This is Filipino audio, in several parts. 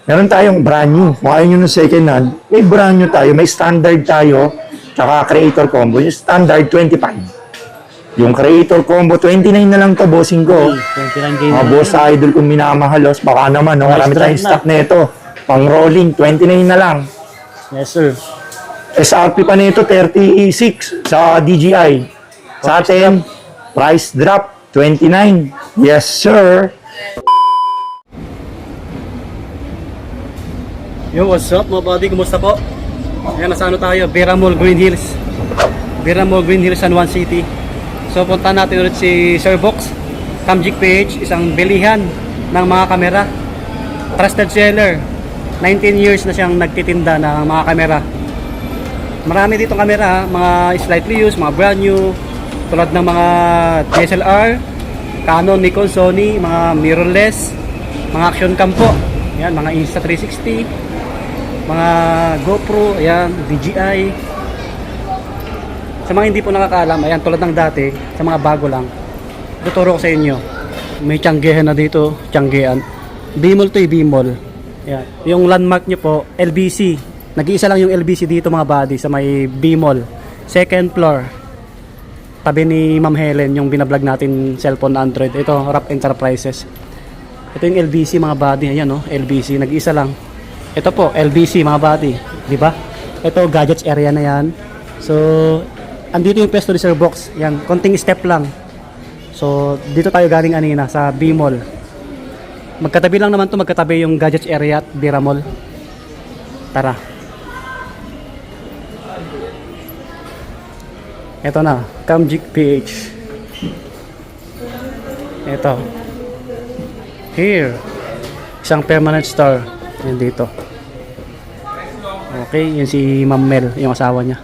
Meron tayong brand new. Kung ayaw nyo ng second hand, may brand new tayo. May standard tayo, tsaka creator combo. Yung standard, 25. Yung creator combo, 29 na lang to, bossing ko. 29K Mga boss idol kung minamahalos, baka naman, no? Marami tayong stock na ito. Pang rolling, 29 na lang. Yes, sir. SRP pa nito, 36 sa DJI. Sa atin, price drop, 29. Yes, sir. Yo, what's up mga buddy? Kumusta po? Ayan, nasa ano tayo? Vera Mall, Green Hills. Vera Mall, Green Hills, San Juan City. So, punta natin ulit si Sir Box. Camgic PH, isang bilihan ng mga kamera. Trusted seller. 19 years na siyang nagtitinda ng mga kamera. Marami dito kamera, mga slightly used, mga brand new. Tulad ng mga DSLR, Canon, Nikon, Sony, mga mirrorless, mga action cam po. Ayan, mga Insta360, mga GoPro, ayan, DJI. Sa mga hindi po nakakaalam, ayan, tulad ng dati, sa mga bago lang, tuturo ko sa inyo. May tiyanggehan na dito, tiyanggehan. B-Mall to B-Mall. Ayan. Yung landmark nyo po, LBC. Nag-iisa lang yung LBC dito mga buddy, sa may B-Mall. Second floor. Tabi ni Ma'am Helen, yung binablog natin cellphone Android. Ito, Rap Enterprises. Ito yung LBC mga buddy, ayan no, LBC, nag-iisa lang. Ito po, LBC mga buddy, di ba? Ito, gadgets area na yan. So, andito yung pwesto ni Sir Box. Yan, konting step lang. So, dito tayo galing kanina sa B-Mall. Magkatabi lang naman to, magkatabi yung gadgets area at Vera Mall. Tara. Ito na, Camgic PH. Ito. Here. Isang permanent store. Yan dito. Okay, yun si Ma'am Mel, yung asawa niya.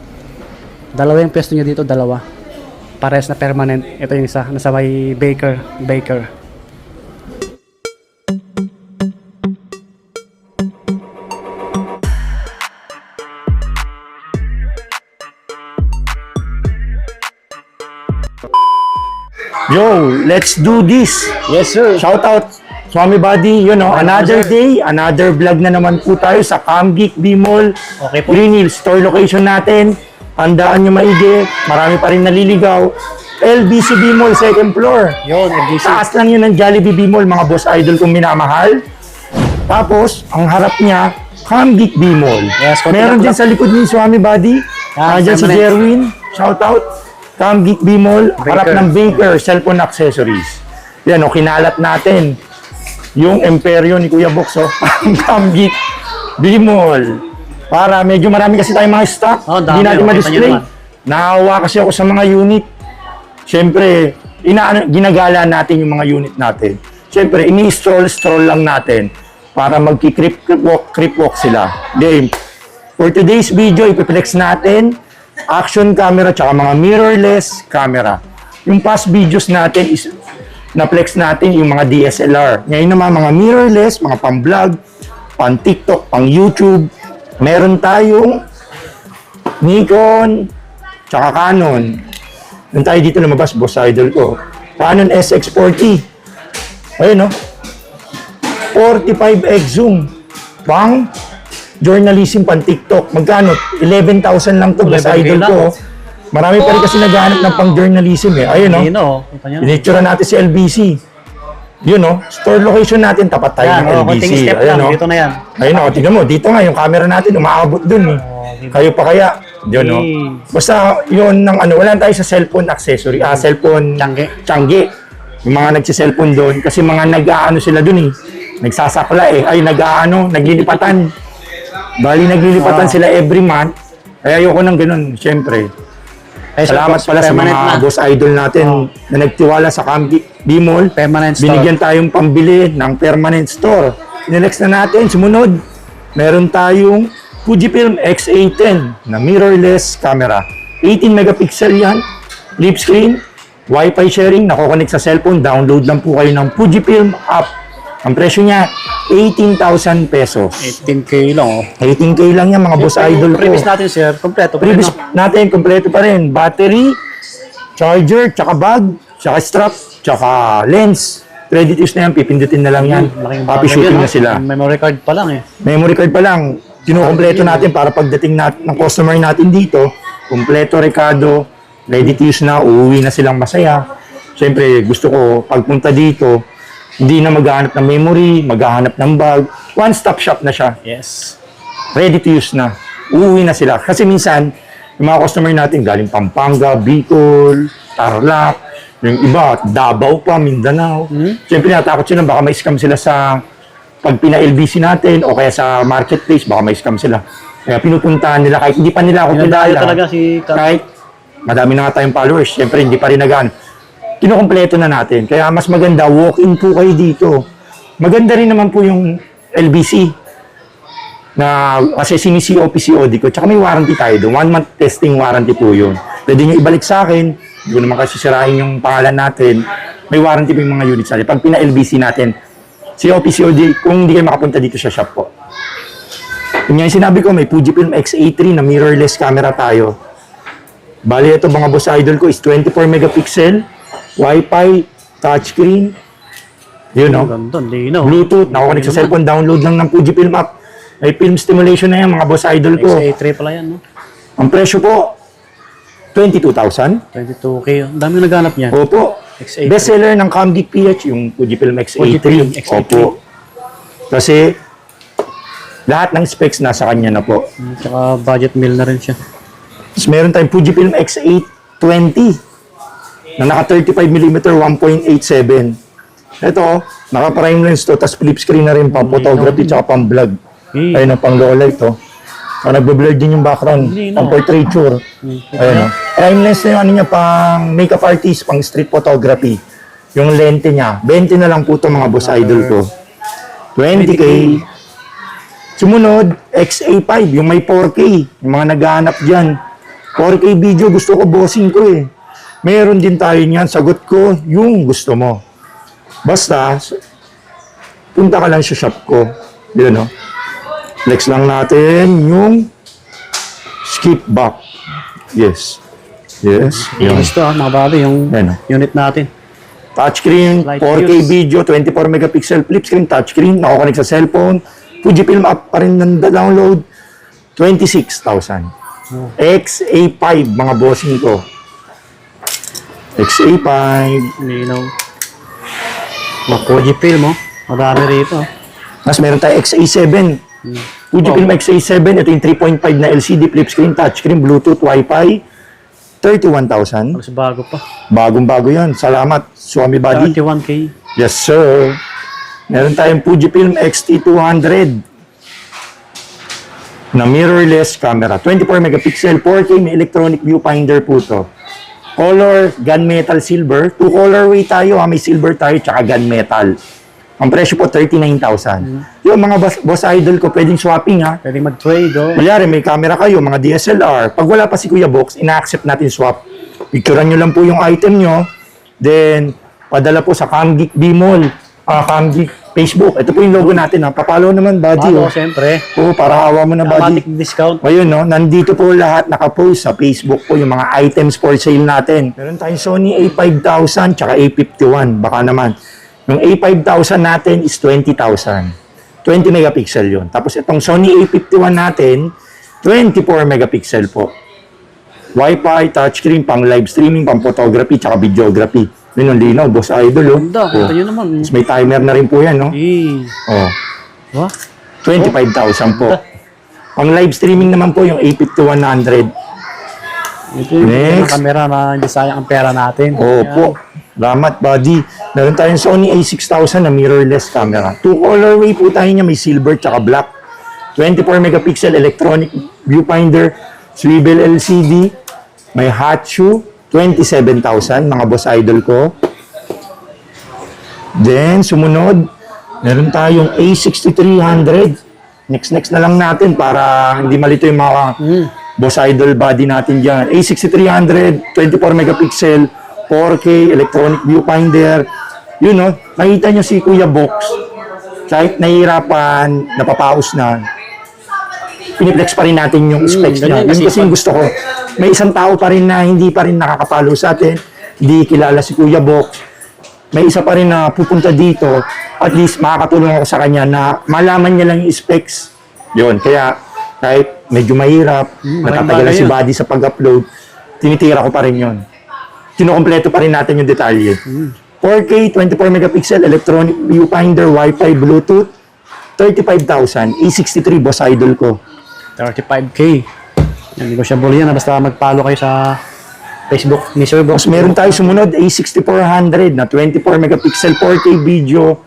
Dalawa yung pwesto niya dito, dalawa. Pares na permanent. Ito yung isa, nasa may baker. Yo, let's do this. Yes, sir. Shout out, Swami Buddy. You know, another day, another vlog na naman po tayo sa Camgic B-Mall. Okay po. Green Hills, store location natin. Handaan nyo maigi. Marami pa rin naliligaw. LBC B-Mall, second floor. Yun, LBC. Taas lang yun ng Jollibee B-Mall, mga boss idol kong minamahal. Tapos, ang harap niya, Camgic B-Mall. Yes, meron din sa likod ni Swami Buddy. Diyan si Jerwin. Shout out. Camgic B-Mall, harap ng Baker, cellphone accessories. Yan o, kinalat natin yung imperyo ni Kuya Box, oh. Camgic B-Mall. Para medyo marami kasi tayong mga stock, hindi natin ma-display. Nahawa kasi ako sa mga unit. Siyempre, ginagala natin yung mga unit natin. Siyempre, ini-stroll lang natin para magki-creep walk sila. Game. For today's video, ipiplex natin action camera tsaka mga mirrorless camera. Yung past videos natin is na-flex natin yung mga DSLR. Ngayon naman mga mirrorless, mga pang-vlog, pang-TikTok, pang-YouTube. Meron tayong Nikon tsaka Canon. Doon tayo dito lumabas, boss idol ko. Canon SX40. Ayun no. 45x zoom. Pang journalism pang TikTok. Magkano? 11,000 lang to, boss idol ko. Marami pa rin kasi naghahanap ng pang journalism eh. Ayun no. Inictura natin si LBC. Yun no. Store location natin, tapat tayo ng LBC. Ayun no. Dito na yan. Ayun no. Tignan mo, dito nga yung camera natin, umaabot dun eh. Kayo pa kaya? Yun no. Basta yun ng ano, wala tayo sa cellphone accessory. Cellphone tiyangge. Yung mga nagsi-cellphone doon. Kasi mga nag-aano sila dun eh. Nagsasakla eh. Ay naglilipatan. Bali, naglilipatan sila every month. Kaya ayoko nang ganun, siyempre. Salamat pala sa mga boss idol natin na nagtiwala sa Camgic B-Mall. Permanent store. Binigyan tayong pambili ng permanent store. Inext na natin. Sumunod, meron tayong Fujifilm X-A10 na mirrorless camera. 18 megapixel yan. Flip screen. Wi-Fi sharing. Nakokonek sa cellphone. Download lang po kayo ng Fujifilm app. Ang presyo niya, 18,000 pesos. 18K lang oh. 18K lang yan mga boss idol ko. Previous natin sir, kompleto. Previous natin, kompleto pa rin. Battery, charger, tsaka bag, tsaka strap, tsaka lens. ready to use na yan, pipindutin na lang yan. Malaking Happy bagay shooting yun, na sila. Memory card pa lang eh. Memory card pa lang, kinukompleto natin para pagdating ng customer natin dito, kompleto rekado, ready to use na, uuwi na silang masaya. Siyempre, gusto ko, pagpunta dito, hindi na maghahanap ng memory, maghahanap ng bag. One-stop shop na siya. Yes. Ready to use na. Uuwi na sila. Kasi minsan, yung mga customer natin galing Pampanga, Bicol, Tarlac, yung iba, Davao pa, Mindanao. Siyempre, natakot sila, baka may scam sila sa pag pina-LBC natin o kaya sa marketplace, baka may scam sila. Kaya pinupuntahan nila, kahit hindi pa nila ako Pinadayo kilala. talaga si Kahit madami na nga tayong followers, siyempre hindi pa rin nagaan. Kinukompleto na natin. Kaya mas maganda, walk-in po kayo dito. Maganda rin naman po yung LBC na kasi sinisi-OPCOD ko. Tsaka may warranty tayo doon. 1 month testing warranty po yun. Pwede nyo ibalik sa akin. Hindi ko naman kasi sirain yung pangalan natin. May warranty po yung mga units natin. Pag pina-LBC natin, si OPCOD, kung hindi kayo makapunta dito sa shop po. Yung nga yung sinabi ko, may Fujifilm X-A3 na mirrorless camera tayo. Bali, ito mga boss idol ko is 24 megapixel, Wi-Fi, touchscreen, yun Ang know, ganda, linaw. Bluetooth, nakukonek sa cellphone, download lang ng Fujifilm app. May film stimulation na yan, mga boss idol ko. XA3 pala yan, no? Ang presyo po, 22,000. 22K. Ang dami naghanap niyan. Opo. XA3. Bestseller ng Camdic PH, yung Fujifilm X-A3. Fujifilm X-A3. Opo. Kasi, lahat ng specs nasa kanya na po. Tsaka budget meal na rin siya. Tapos meron tayong Fujifilm X820 na naka 35mm 1.87. Ito, naka-prime lens to, tapos flip screen na rin pang photography tsaka pang vlog. Ayun ang pang low light to. Nagbe-blur din yung background, pang portraiture. Ayun o. Prime lens na yung ano niya, pang makeup artist, pang street photography. Yung lente niya, 20 na lang po ito mga boss idol ko. 20K. Sumunod, XA5, yung may 4K. Yung mga naghahanap dyan. 4K video, gusto ko, bossing ko eh. Meron din tayo niyan. Sagot ko, yung gusto mo. Basta, punta ka lang sa shop ko. Yun, no? Flex lang natin yung skip back. Yes. Yes. Yun. Gusto mga babi, yung Yan, no? unit natin. Touchscreen, Light 4K use. video, 24 megapixel flip screen, touchscreen, nakukonek sa cellphone. Fujifilm app pa rin ng download. 26,000. XA5, mga bossing ko. XA5. Linaw. Mga Fujifilm, oh. Marami rito. Mas meron tayo XA7. Fujifilm XA7, ito yung 3.5 na LCD, flip screen, touchscreen, Bluetooth, Wi-Fi. 31,000. Halos bago pa. Bagong-bago yan. Salamat, Swami Buddy. 31K. Yes, sir. Meron tayong Fujifilm X-T200 na mirrorless camera. 24 megapixel, 4K, may electronic viewfinder po to. Color, gunmetal silver. 2 colorway tayo, may silver tayo, tsaka gunmetal. Ang presyo po, 39,000. Yung mga boss idol ko, pwedeng swapping ha. Pwedeng mag-trade, oh. Kunyari, may camera kayo, mga DSLR. Pag wala pa si Kuya Box, ina-accept natin swap. Picturean nyo lang po yung item nyo. Then, padala po sa Camgeek B-Mall. Camgeek Facebook. Ito po yung logo natin ha. Papalo naman, buddy. Ano, Oh. siyempre. Oo, para hawa mo na, buddy. Automatic discount. Ayun, no? Nandito po lahat nakapost sa Facebook po yung mga items for sale natin. Meron tayong Sony A5000 tsaka A51. Baka naman. Yung A5000 natin is 20,000. 20 megapixel yun. Tapos itong Sony A51 natin, 24 megapixel po. Wi-Fi, touchscreen, pang live streaming, pang photography, tsaka videography. Yun ang linaw, boss idol, oh. Ganda. Oh. Ito yun naman. Tapos may timer na rin po yan, no? Oh. Diba? 25,000 po. Ang live streaming naman po yung A5100. Ito yung Next. camera na hindi sayang ang pera natin. Opo. Salamat, buddy. Meron tayong Sony A6000 na mirrorless camera. 2 colorway po tayo niya, may silver tsaka black. 24 megapixel electronic viewfinder, swivel LCD, may hot shoe, 27,000, mga boss idol ko. Then, sumunod, meron tayong A6300. Next na lang natin para hindi malito yung mga boss idol body natin dyan. A6300, 24 megapixel, 4K, electronic viewfinder. Yun, no? Nakita nyo si Kuya Box. Kahit nahihirapan, napapaus na, piniplex pa rin natin yung specs niya. ganyan Yun kasi kasi yung gusto ko. May isang tao pa rin na hindi pa rin nakakapalo sa atin. Hindi kilala si Kuya Box. may isa pa rin na pupunta dito, at least makakatulong ako sa kanya na malaman niya lang yung specs. Yun, kaya kahit medyo mahirap, natatagal si Buddy sa pag-upload, tinitira ko pa rin yun. Kinukompleto pa rin natin yung detalye. 4K, 24 megapixel, electronic viewfinder, Wi-Fi, Bluetooth, 35,000, A63 boss idol ko. 35K. Yan, negotiable yan. Basta mag-follow kayo sa Facebook ni Sir Box. Tapos meron tayo sumunod, A6400 na 24 megapixel, 4K video,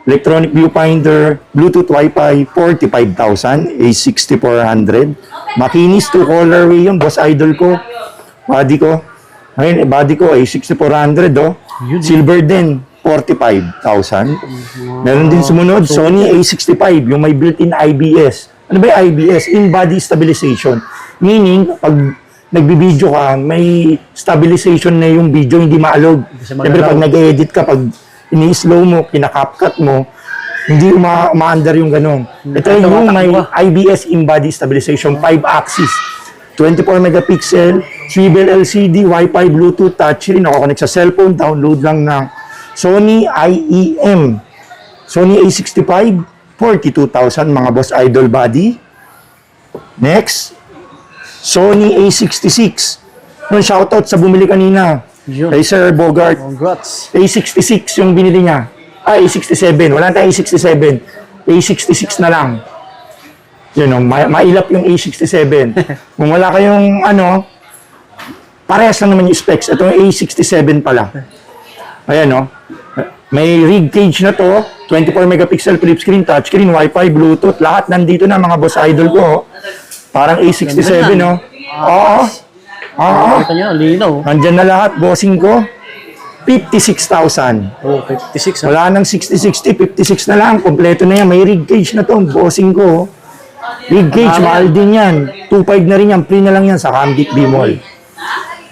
electronic viewfinder, Bluetooth Wi-Fi, 45,000, A6400. Makinis, 2 colorway yung boss idol ko. Body ko. Ayun, body ko, A6400, oh. Silver din, 45,000. Meron din sumunod, Sony A65, yung may built-in IBS. Ano ba yung IBS? In-body stabilization. Meaning, pag nagbibideo ka, may stabilization na yung video, hindi maalog. Siyempre, pag nag-edit ka, pag ini-slow mo, kinakapcut mo, hindi uma-under yung ganun. Ito yung may IBS in-body stabilization, 5-axis, 24 megapixel, swivel LCD, Wi-Fi, Bluetooth, touchscreen, nakakonect sa cellphone, download lang ng Sony IEM. Sony A65, 42,000 mga boss idol body. Next, Sony A66. Yung shoutout sa bumili kanina. Kay Sir Bogart. Congrats. A66 yung binili niya. A67. Wala tayong A67. A66 na lang. Yun know, mailap yung A67. Kung wala kayong parehas lang naman yung specs. Ito yung A67 pala. Ayan no. May rig cage na to. 24 megapixel flip screen, touchscreen, Wi-Fi, Bluetooth. Lahat nandito na mga boss idol ko. Parang A67 no. Oo. Oo. Kita nyo, linaw. Nandyan na lahat, bossing ko. 56,000. Oh, 56. Wala nang 60-60, 56 na lang. Kompleto na yan. May rig cage na to, bossing ko. Rig cage, mahal din yan. 2.5 na rin yan. Free na lang yan sa Camgeek B-Mall.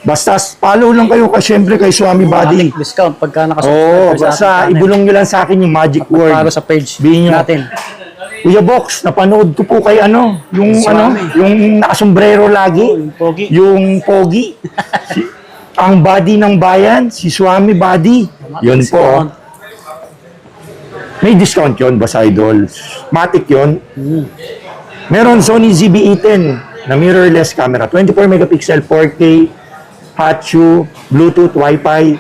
Basta follow lang kayo syempre kay Swami Buddy. Discount pagka Oo, nakasubscribe basta ibulong nyo lang sa akin yung magic word. para sa page Sabihin nyo, natin. Kuya Box, napanood ko po kay yung Swami. yung nakasombrero lagi. Yung pogi. Yung pogi. Ang body ng bayan, si Swami Buddy. Yun po. May discount yun, Boss Idol. Matic yun. Meron Sony ZV-E10 na mirrorless camera. 24 megapixel, 4K, Hatchu, Bluetooth, Wi-Fi.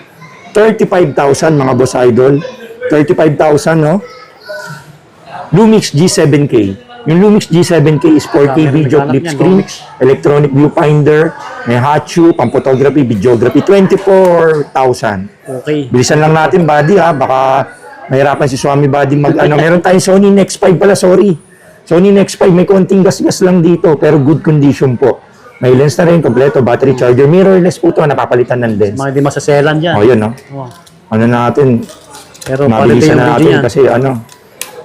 35,000 mga Boss Idol. 35,000, no? Lumix G7K. Yung Lumix G7K is 4K video flip screen, electronic viewfinder, may Hatchu, pang-photography, videography, 24,000. Okay. Bilisan lang natin, Buddy, ha? Baka mahirapan si Swami Buddy meron tayong Sony Nex 5 pala, sorry. Sony Nex 5, may konting gas-gas lang dito, pero good condition po. May lens na rin, kompleto, battery charger, mirrorless po ito, napapalitan ng lens. Mga di masaselan dyan. O, yun, no? Oh. Ano natin, Pero mabilisan na natin niya. kasi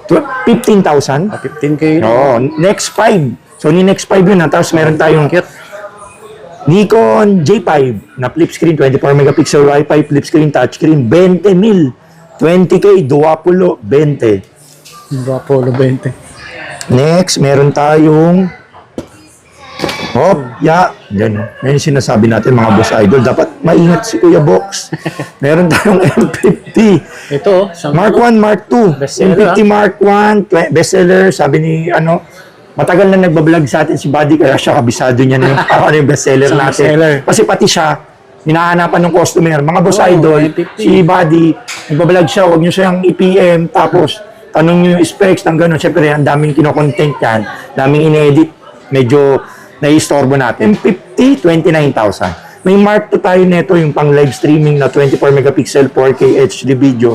15,000. 15K. Oo, Nex 5. Sony Nex 5 yun, ha? Tapos meron tayong Cute. Nikon J5 na flip screen, 24 megapixel Wi-Fi, flip screen, touchscreen, 20 mil. 20K, Duapulo, 20. Apollo 20. Next, meron tayong yan o. Yan yung sinasabi natin mga boss idol. Dapat maingat si Kuya Box. Meron tayong M50. Ito, Mark 1, Mark 2. Bestseller, M50 Mark 1, bestseller. Sabi ni, matagal na nagbablog sa atin si Buddy, kaya siya kabisado niya na yung bestseller Isang natin. bestseller. Kasi pati siya, hinahanapan ng customer. Mga boss Oh, idol, M50. si Buddy, nagbablog siya, huwag niyo siyang i-PM, tapos tanong niyo yung specs ng gano'n. Siyempre, ang daming kinokontent yan, daming in-edit, medyo nai-istorbo natin. M50, 29,000. May Mark 2 tayo neto, yung pang live streaming na 24 megapixel 4K HD video,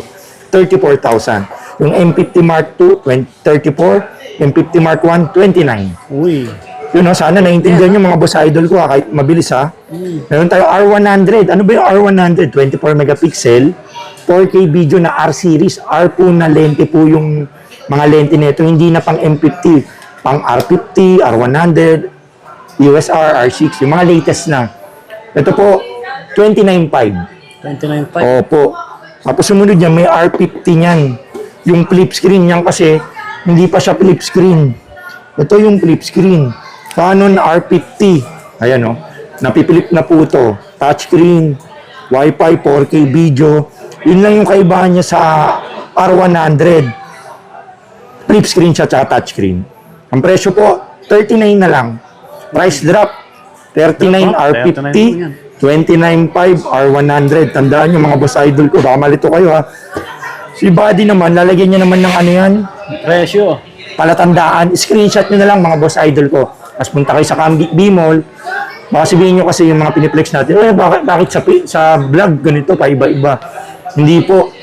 34,000. Yung M50 Mark 2, 34, M50 Mark 1, 29. Uy. Yun, sana naiintindihan nyo mga boss idol ko, kahit mabilis ha. Meron tayo R100. Ano ba yung R100? 24 megapixel, 4K video na R series. R po na lente po yung mga lente nito, hindi na pang M50, pang R50, R100, USR, R6, yung mga latest na. Ito po, 29.5. 29.5. Opo. Tapos sumunod niya, may R50 niyan. Yung flip screen niyan kasi, hindi pa siya flip screen. Ito yung flip screen. Canon R50. Ayan o. Napipilip na po ito. Touchscreen, Wi-Fi, 4K video, Yun lang yung kaibahan niya sa R100. Flip screen siya tsaka touchscreen. Ang presyo po, 39 na lang. Price drop, 39 R50, 29.5 R100. Tandaan nyo mga boss idol ko, baka malito kayo ha. Si Buddy naman, lalagyan niya naman ng ano yan, Presyo. palatandaan. Screenshot nyo na lang mga boss idol ko. Tapos punta kayo sa Camgeek B-Mall. Baka sabihin nyo kasi yung mga piniplex natin, bakit sa vlog ganito, paiba-iba. Hindi po.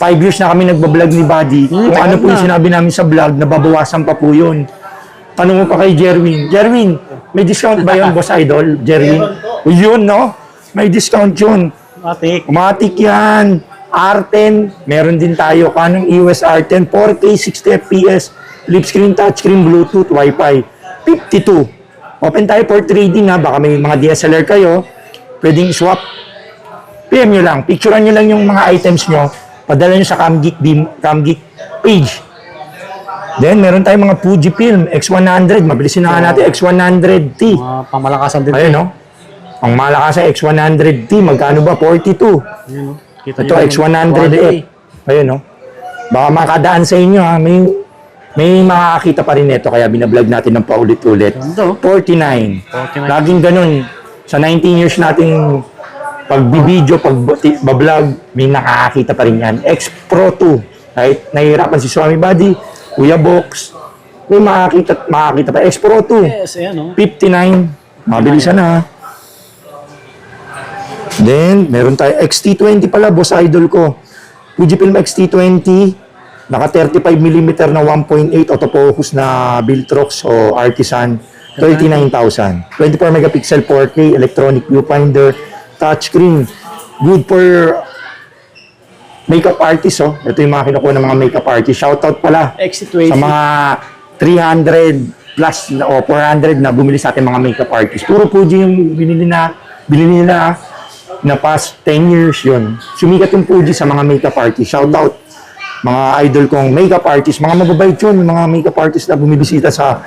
5 years na kami nagbablog ni Buddy. Kung ano po yung sinabi namin sa vlog, nababawasan pa po yun. Tanong mo pa kay Jerwin. Jerwin, may discount ba yun, boss idol? Jerwin? Yun, no? May discount yun. Matik. Matic yan. R10, meron din tayo. Canon EOS R10, 4K, 60 FPS, flip screen, touchscreen, Bluetooth, Wi-Fi. 52. Open tayo for trading ha. Baka may mga DSLR kayo. Pwedeng swap. PM nyo lang. Picturean nyo lang yung mga items nyo. Padala nyo sa Camgeek page. Then, meron tayong mga Fujifilm X100. Mabilisin na nga natin. X100T. Pamalakasan din. Ayun, no? Ang malakas sa X100T. Magkano ba? 42. Ayun, no? Kita Ito, nyo yung X100F. quality. Ayun, no? Baka makadaan sa inyo, ha? May makakita pa rin ito, kaya binablog natin ng paulit-ulit. Ganda, oh. 49. 49. Laging ganun. Sa 19 years nating pagbibideo, pagbablog, may nakakita pa rin yan. X Pro 2. Right? Nahihirapan si Swami Buddy, Kuya Box. May makakita pa. X Pro 2. Yes, ayan, no? 59. Mabilisan na, ha? Then, meron tayo XT20 pala, boss idol ko. Fujifilm XT20, naka 35mm na 1.8 autofocus na Viltrox o Artisan, 39,000. 24 megapixel 4K, electronic viewfinder, touchscreen. Good for makeup artist, oh. Ito yung mga kinukuha ng mga makeup artist. Shoutout pala XT20. sa mga 300 plus o 400 na bumili sa ating mga makeup artist. Puro Fuji yung binili nila na past 10 years yun. Sumikat yung Fuji sa mga makeup artist. Shout out mga idol kong makeup artist. Mga mababait yun, mga makeup artist na bumibisita sa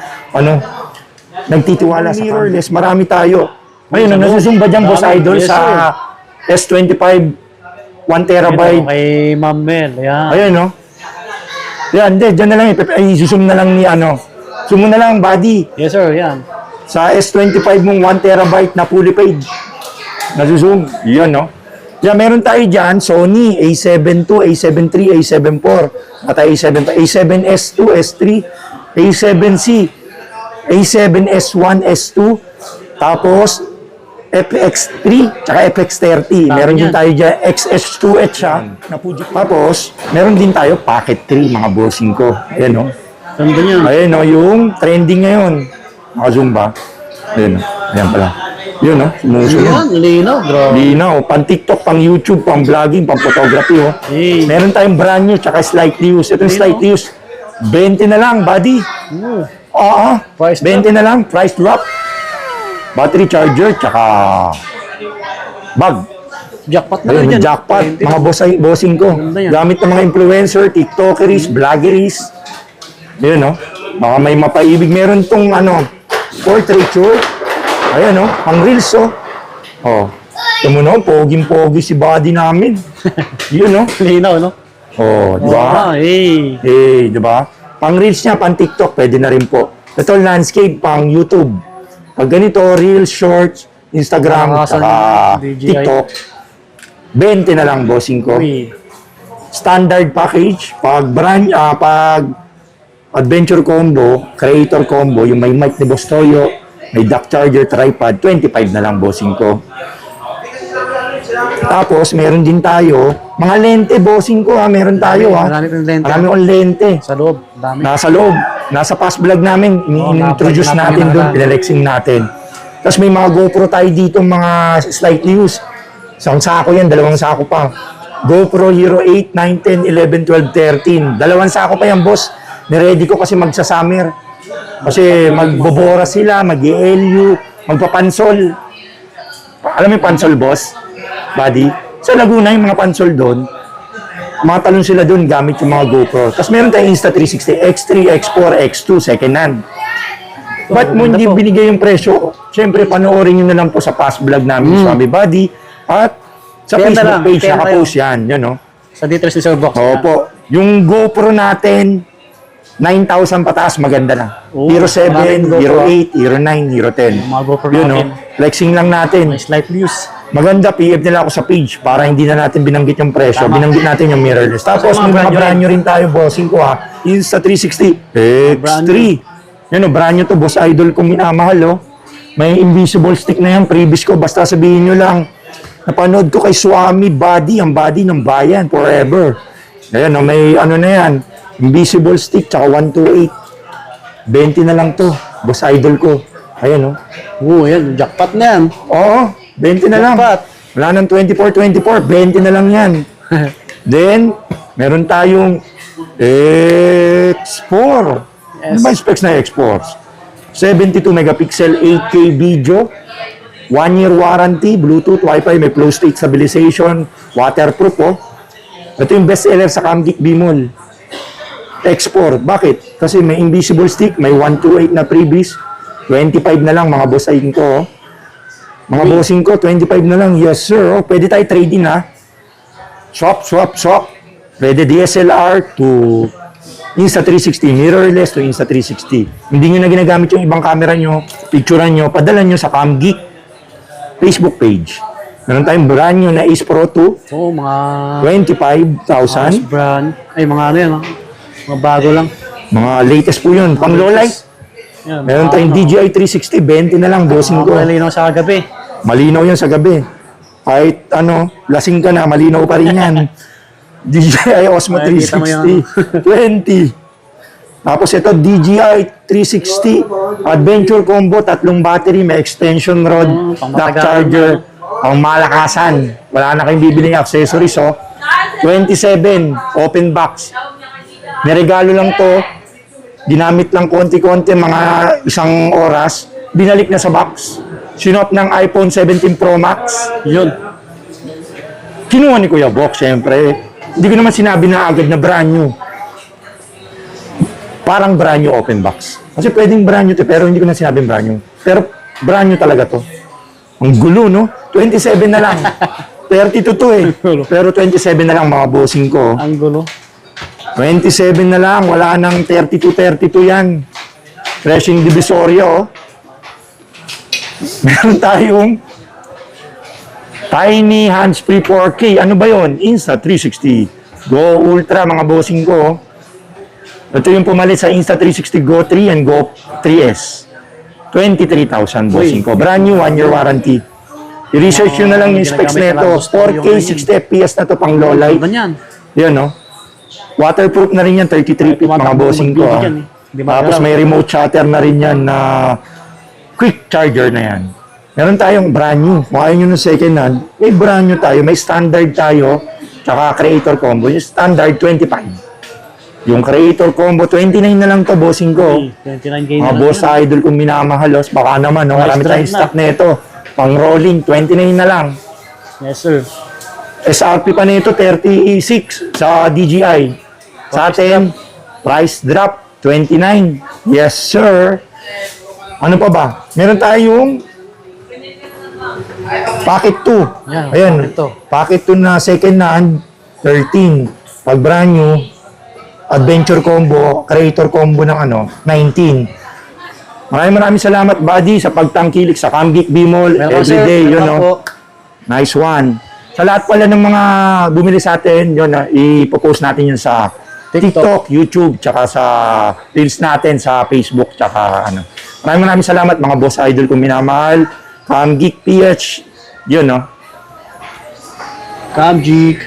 nagtitiwala sa mirrorless. Marami tayo. Ngayon, nasusumba dyan, boss idol, Yes, sa S25 1 terabyte. Ito, kay Ma'am Mel. Ayan. Ayun, no? Yan, dyan na lang. Zoom na lang ni Zoom mo na lang, Buddy. Yes, sir. Ayan. Sa S25 mong 1 terabyte na fully paid. Nasuzoom. Yan, no? Yan, meron tayo dyan, Sony A7 II, A7 III, A7 IV. At A7, A7S2, S3, A7C, A7S1, S2, tapos FX3, tsaka FX30. Meron din tayo dyan, XS2H siya. Tapos, meron din tayo Pocket 3, mga bossing ko. Ayan, no? Ganda niya. Ayan, no? Yung trending ngayon. Naka-zoom ba? Ayan, no? Ayan pala. Yun, no? Sumusunod. Ayan, linaw, bro. Linaw. Pang TikTok, pang YouTube, pang vlogging, pang photography, oh. Hey. Meron tayong brand new, tsaka slightly used. Ito yung slightly used. 20 na lang, buddy. Oo. Price 20 na lang, price drop. Battery charger, tsaka bag. Jackpot na Ayun, rin yung yan. jackpot. Mga bossing ko. Ganda yan. Gamit ng mga influencer, TikTokeries, vloggeries. Yun, no? Baka may mapaibig. Meron tong, portraiture. Ayan, no? Ang reels, oh. Oh. Ito mo, no? Poging-pogi si Buddy namin. Yun, no? Linaw, no? Oh, di ba? Hey. Eh, di ba? Pang reels niya, pang TikTok, pwede na rin po. Ito, landscape, pang YouTube. Pag ganito, reels, shorts, Instagram, Nakakasan saka DJI. TikTok, 20 na lang, bossing ko. Uy. Standard package, pag adventure combo, creator combo, yung may mic ni Boss Toyo, may dock charger, tripod, 25 na lang, bossing ko. Tapos, meron din tayo, mga lente, bossing ko, meron tayo, Marami pang lente. Marami akong lente. Sa loob. Dami. Nasa loob, nasa past vlog namin, ini-introduce natin doon, pinalexing natin. Tapos may mga GoPro tayo dito, mga slightly used. Isang sako yan, dalawang sako pa. GoPro Hero 8, 9, 10, 11, 12, 13. Dalawang sako pa yan, boss. Niready ko kasi magsa-summer. Kasi magbobora sila, mag-ELU, magpapansol. Alam mo yung pansol, boss? Buddy? Sa Laguna, yung mga pansol doon, mga talon sila doon gamit yung mga GoPro. Tapos meron tayong Insta360 X3, X4, X2, second hand. Ba't mo hindi binigay yung presyo? Siyempre, panoorin nyo na lang po sa past vlog namin, Swami Buddy. At Sa PM na Facebook lang, page, PM nakapost yan. Yun, no? Sa details ni Sir Box. Opo. Yung GoPro natin, 9,000 pataas, maganda na. Oo, Hero 7, maraming GoPro. Hero 8, Hero 9, Hero 10. Mga GoPro Yun, natin. no? Flexing lang natin. May slight views. Maganda, PF nila ako sa page para hindi na natin binanggit yung presyo. Tama. Binanggit natin yung mirrorless. Tapos Mga may mga brand new brand new rin tayo, bossing ko ha. Insta360 brand X3. Yan o, brand new to, boss idol kong minamahal o. May invisible stick na yan, previous ko. Basta sabihin nyo lang, napanood ko kay Swami Body, ang body ng bayan, forever. Ayan o, may ano na yan, invisible stick, tsaka 128. 20 na lang to, boss idol ko. Ayan o. Oo, yan. Jackpot na yan. Oo, 20 na lang. Jackpot. Wala nang 24, 20 na lang yan. Then, meron tayong X4. Ano ba yung specs na X4? 72 megapixel 8K video, 1 year warranty, Bluetooth, Wi-Fi, may flow state stabilization, waterproof oh. Ito yung best seller sa Camgeek Bimol. X4. Bakit? Kasi may invisible stick, may 128 na freebies, 25 na lang mga bossing ko. Oh. Mga bossing ko, 25 na lang. Yes sir. Oh. Pwede tayo trading ha. Swap. Pwede DSLR to Insta360. Mirrorless to Insta360. Hindi nyo na ginagamit yung ibang camera nyo, picturean nyo, padala nyo sa Camgeek Facebook page. Meron tayong brand new na Ace Pro 2. Oo, mga 25,000. brand. Ay, mga ano yan. Oh. Mga bago lang. Mga latest po yun. Pang low light. Yan, Meron tayong DJI 360, 20 na lang, bossing ko. Malinaw sa gabi. Malinaw yan sa gabi. Kahit ano, lasing ka na, malinaw pa rin yan. DJI Osmo Makikita mo 360, 20. Tapos ito, DJI 360, Adventure Combo, 3 battery, may extension rod, pang dock matagal. charger, pang malakasan. Wala na kayong bibili ng accessories, oh. 27, open box. Niregalo lang to, ginamit lang konti-konti, mga isang oras, binalik na sa box. Sinop ng iPhone 17 Pro Max. Yun. Kinuha ni Kuya Bok, syempre. Hindi ko naman sinabi na agad na brand new. Parang brand new open box. Kasi pwedeng brand new to, pero hindi ko na sinabing brand new. Pero brand new talaga to. Ang gulo, no? 27 na lang. 32 to eh. Pero 27 na lang mga bossing ko. Ang gulo. 27 na lang. Wala nang 32 yan. Pressing Divisoria, oh. Meron tayong Tiny hands-free 4K. Ano ba yon? Insta360 Go Ultra, mga bossing ko. Ito yung pumalit sa Insta360 Go 3 and Go 3S. 23,000 bossing ko. Brand new, 1 year warranty. I-research nyo na lang yung specs nito. 4K, 60 FPS na to pang low light. Ano yan? Yan, no? Waterproof na rin yan, 33 feet, mga bossing ko. Tapos may remote shutter na rin yan na quick charger na yan. Meron tayong brand new. Kung ayaw nyo ng second hand, may brand new tayo. May standard tayo, tsaka creator combo. Yung standard, 25. Yung creator combo, 29 na lang to, bossing ko. 29K Mga na boss sa idol kong minamahalos, baka naman, no? Marami tayong stock na ito. Pang rolling, 29 na lang. Yes, sir. SRP pa nito, 36 sa DJI. Sa atin, price drop, 29. Yes, sir. Ano pa ba? Meron tayong Packet 2. Yan, Ayan, packet Packet 2 2. na second hand, 13. Pag brand new, Adventure Combo, Creator Combo ng 19. Maraming salamat, buddy, sa pagtangkilik sa Camgeek Bimol. Everyday, yun, no? Nice one. Sa lahat pala ng mga bumili sa atin, yun, ipopost natin yun sa TikTok, YouTube, tsaka sa reels natin sa Facebook, tsaka ano. Maraming salamat, mga boss idol kong minamahal. Camgeek PH, yun, no? Camgeek.